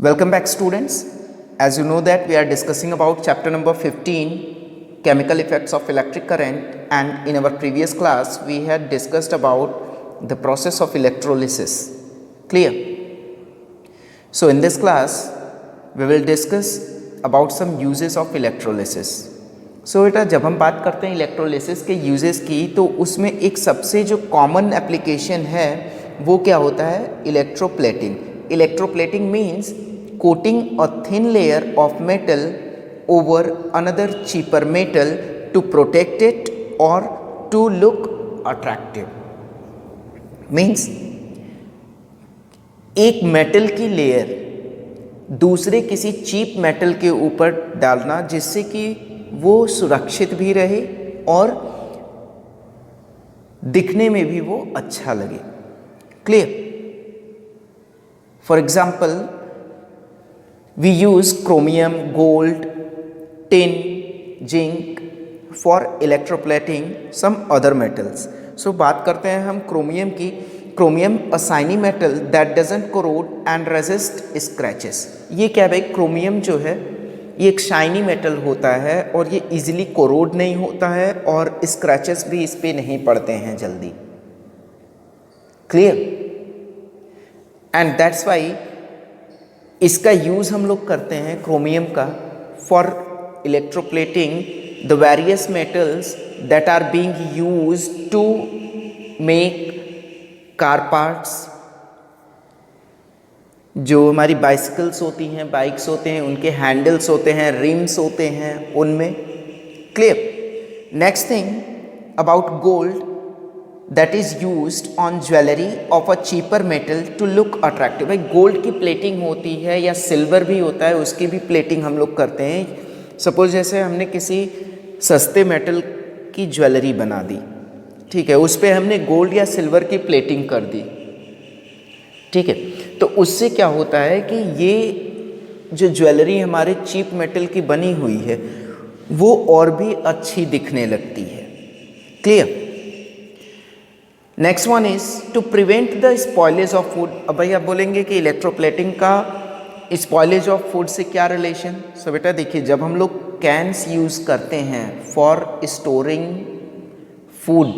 Welcome back students. As you know that we are discussing about chapter number 15, chemical effects of electric current, and in our previous class we had discussed about the process of electrolysis. Clear? So in this class we will discuss about some uses of electrolysis. So बेटा जब हम बात करते हैं electrolysis के uses की तो उसमें एक सबसे जो कॉमन एप्लीकेशन है वो क्या होता है, electroplating. Electroplating means coating a thin layer of metal over another cheaper metal to protect it or to look attractive. Means एक मेटल की लेयर दूसरे किसी चीप मेटल के ऊपर डालना जिससे कि वो सुरक्षित भी रहे और दिखने में भी वो अच्छा लगे. Clear? For example, we use chromium, gold, tin, zinc for electroplating some other metals. So बात करते हैं हम क्रोमियम की. Chromium a shiny metal that doesn't corrode and resist scratches. ये क्या भाई, क्रोमियम जो है ये एक शाइनी मेटल होता है और ये इजीली कोरोड नहीं होता है और स्क्रैचेस भी इस पे नहीं पड़ते हैं जल्दी. क्लियर? एंड दैट्स वाई इसका यूज़ हम लोग करते हैं क्रोमियम का for electroplating the various metals that are being used to make car parts. जो हमारी बाइसिकल्स होती हैं, बाइक्स होते हैं, उनके हैंडल्स होते हैं, रिम्स होते हैं उनमें. Clear? Next thing about gold, that is used on jewelry of a cheaper metal to look attractive. भाई गोल्ड की प्लेटिंग होती है या सिल्वर भी होता है, उसकी भी प्लेटिंग हम लोग करते हैं. सपोज जैसे हमने किसी सस्ते मेटल की ज्वेलरी बना दी, ठीक है, उस पर हमने गोल्ड या सिल्वर की प्लेटिंग कर दी, ठीक है, तो उससे क्या होता है कि ये जो ज्वेलरी हमारे चीप मेटल की बनी हुई है वो और भी अच्छी दिखने लगती है. Clear? Next one is to prevent the spoilage of food. अब भाई आप बोलेंगे कि इलेक्ट्रोप्लेटिंग का स्पॉइलेज ऑफ फूड से क्या रिलेशन. सो बेटा देखिए, जब हम लोग कैन्स यूज़ करते हैं for storing food,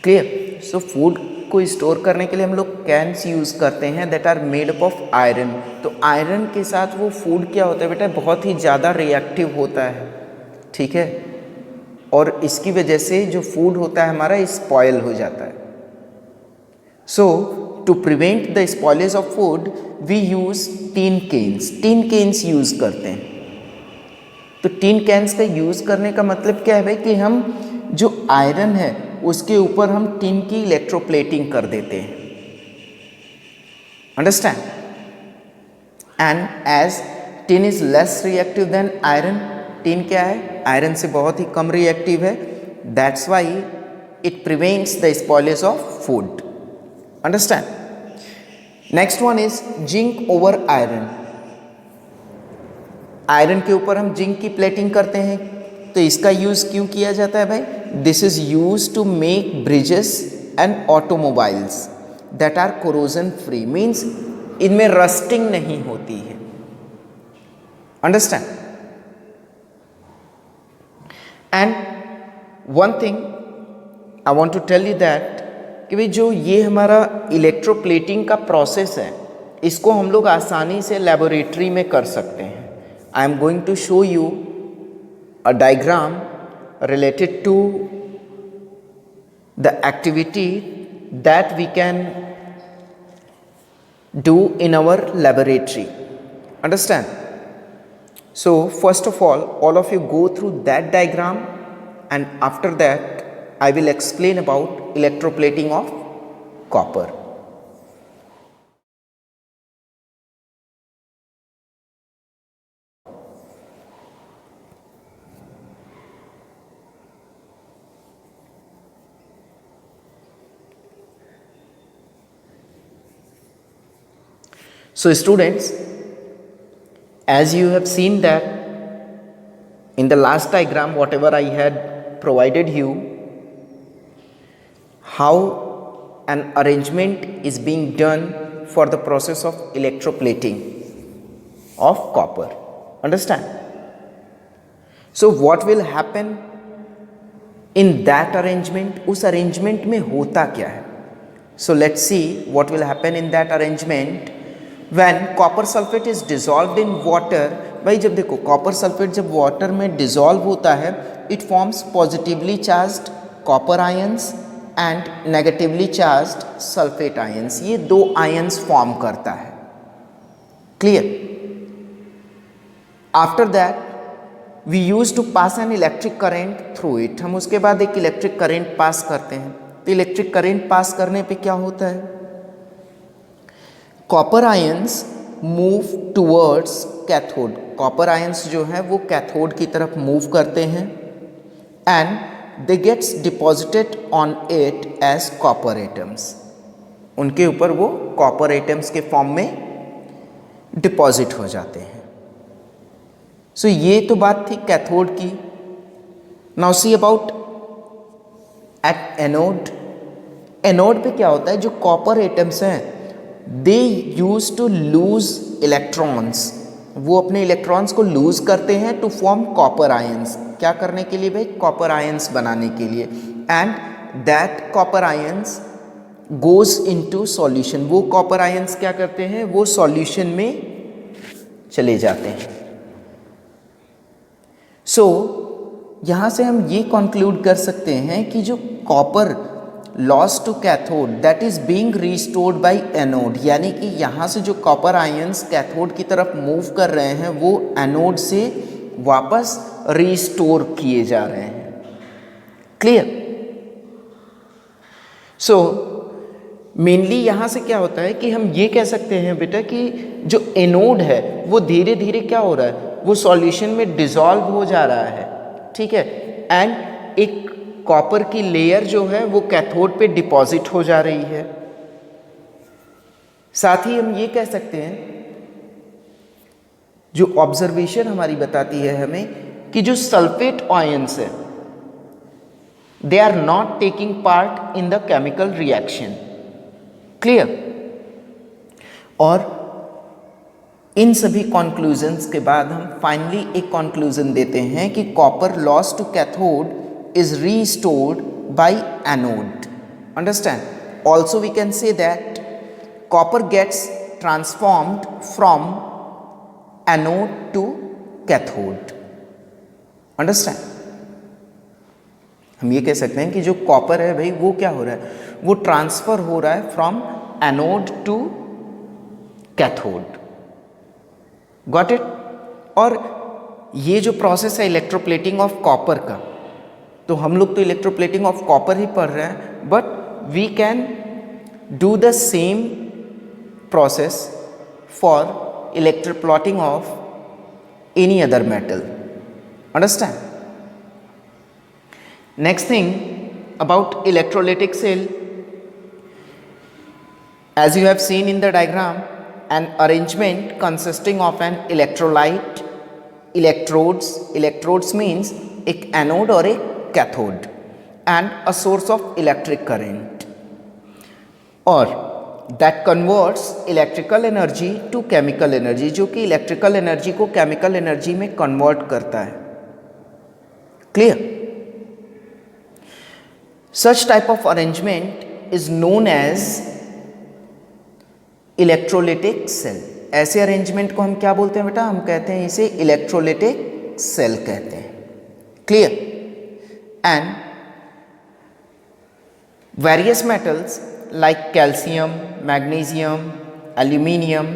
clear, so food को स्टोर करने के लिए हम लोग कैन्स यूज़ करते हैं that are made up of iron. तो आयरन के साथ वो फूड क्या होता है बेटा, बहुत ही ज़्यादा रिएक्टिव होता है, ठीक है, और इसकी वजह से जो फूड होता है हमारा स्पॉयल हो जाता है. So to prevent the spoilage of food we use tin cans. Tin cans use करते हैं. तो टीन कैन्स का यूज़ करने का मतलब क्या है भाई कि हम जो आयरन है उसके ऊपर हम टीन की इलेक्ट्रोप्लेटिंग कर देते हैं. Understand? And as tin is less reactive than iron, tin क्या है, आयरन से बहुत ही कम रिएक्टिव है, that's why it prevents the spoilage of food. Understand? Next one is zinc over iron. Iron के ऊपर हम जिंक की प्लेटिंग करते हैं, तो इसका यूज क्यों किया जाता है भाई, this is use to make bridges and automobiles that are corrosion free. Means इनमें रस्टिंग नहीं होती है. Understand? And one thing I want to tell you that कि भाई जो ये हमारा इलेक्ट्रोप्लेटिंग का प्रोसेस है इसको हम लोग आसानी से लेबोरेटरी में कर सकते हैं. I am going to show you a diagram related to the activity that we can do in our laboratory. Understand? So first of all of you go through that diagram and after that I will explain about electroplating of copper. So students, as you have seen that in the last diagram whatever I had provided you, how an arrangement is being done for the process of electroplating of copper. Understand? So what will happen in that arrangement? उस arrangement में होता क्या है? So let's see what will happen in that arrangement when copper sulfate is dissolved in water. भाई जब देखो copper sulphate जब water में डिजॉल्व होता है, it forms positively charged copper ions and negatively charged sulphate ions. ये दो ions form करता है. Clear? After that we use to pass an electric current through it. हम उसके बाद एक इलेक्ट्रिक करेंट पास करते हैं. तो इलेक्ट्रिक करेंट पास करने पे क्या होता है? Copper ions move towards cathode. Copper ions जो है वो कैथोड की तरफ मूव करते हैं and they gets deposited on it as copper atoms. उनके ऊपर वो कॉपर एटम्स के फॉर्म में डिपॉजिट हो जाते हैं. सो ये तो बात थी कैथोड की. Now see about at anode. Anode पे क्या होता है? जो कॉपर एटम्स हैं दे यूज टू लूज इलेक्ट्रॉन्स. वो अपने इलेक्ट्रॉन्स को लूज करते हैं टू फॉर्म कॉपर आयंस. क्या करने के लिए भाई? कॉपर आयंस बनाने के लिए. And that copper ions goes into solution. वो कॉपर आयंस क्या करते हैं? वो सॉल्यूशन में चले जाते हैं. सो यहां से हम ये कंक्लूड कर सकते हैं कि जो copper loss to cathode that is being restored by anode. यानी कि यहाँ से जो कॉपर आयंस कैथोड की तरफ मूव कर रहे हैं वो एनोड से वापस रिस्टोर किए जा रहे हैं. क्लियर? सो मेनली यहाँ से क्या होता है कि हम ये कह सकते हैं बेटा कि जो एनोड है वो धीरे धीरे क्या हो रहा है? वो सॉल्यूशन में डिसॉल्व हो जा रहा है. ठीक है? एंड एक कॉपर की लेयर जो है वो कैथोड पे डिपॉजिट हो जा रही है. साथ ही हम ये कह सकते हैं, जो ऑब्जर्वेशन हमारी बताती है हमें कि जो सल्फेट आयंस है they are not taking part in the chemical reaction. Clear? और इन सभी कंक्लूजन्स के बाद हम फाइनली एक कंक्लूजन देते हैं कि copper loss to cathode is restored by anode. Understand? Also we can say that copper gets transformed from anode to cathode. Understand? हम ये कह सकते हैं कि जो कॉपर है भाई वो क्या हो रहा है? वो ट्रांसफर हो रहा है from anode to cathode. Got it? और ये जो प्रोसेस है इलेक्ट्रोप्लेटिंग ऑफ कॉपर का, तो हम लोग तो इलेक्ट्रोप्लेटिंग ऑफ कॉपर ही पढ़ रहे हैं, but we can do the same process for electroplating of any other metal. Understand? Next thing about electrolytic cell. As you have seen in the diagram, an arrangement consisting of an electrolyte, electrodes means एक anode और एक cathode and a source of electric current, और that converts electrical energy to chemical energy, जो कि electrical energy को chemical energy में convert करता है. Clear? Such type of arrangement is known as electrolytic cell. ऐसे arrangement को हम क्या बोलते हैं बेटा? हम कहते हैं इसे electrolytic cell कहते हैं. Clear? And various metals like calcium, magnesium, aluminium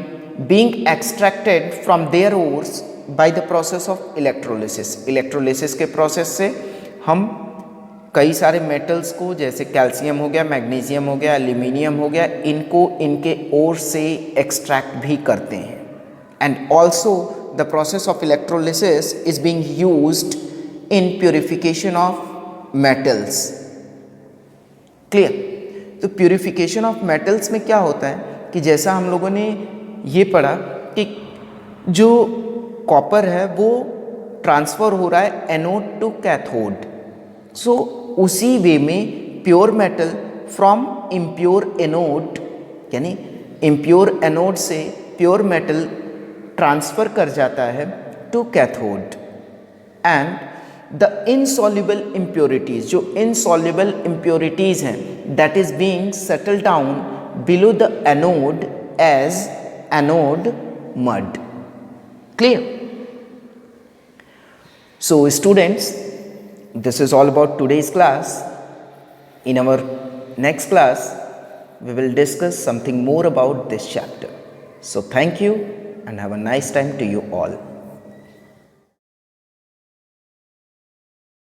being extracted from their ores by the process of electrolysis. Electrolysis के process से हम कई सारे metals को, जैसे कैल्शियम हो गया, मैग्नीशियम हो गया, एल्यूमिनियम हो गया, इनको इनके ओर से extract भी करते हैं. And also the process of electrolysis is being used in purification of metals. Clear? तो प्यूरिफिकेशन ऑफ मेटल्स में क्या होता है कि जैसा हम लोगों ने ये पढ़ा कि जो कॉपर है वो ट्रांसफ़र हो रहा है एनोड टू कैथोड. सो उसी वे में pure metal from impure anode, यानी इम्प्योर एनोड से प्योर मेटल ट्रांसफ़र कर जाता है to cathode and the insoluble impurities, जो इनसॉल्युबल इम्प्योरिटीज़ हैं that is being settle down below the anode as anode mud. Clear? So students, this is all about today's class. In our next class, we will discuss something more about this chapter. So thank you and have a nice time to you all.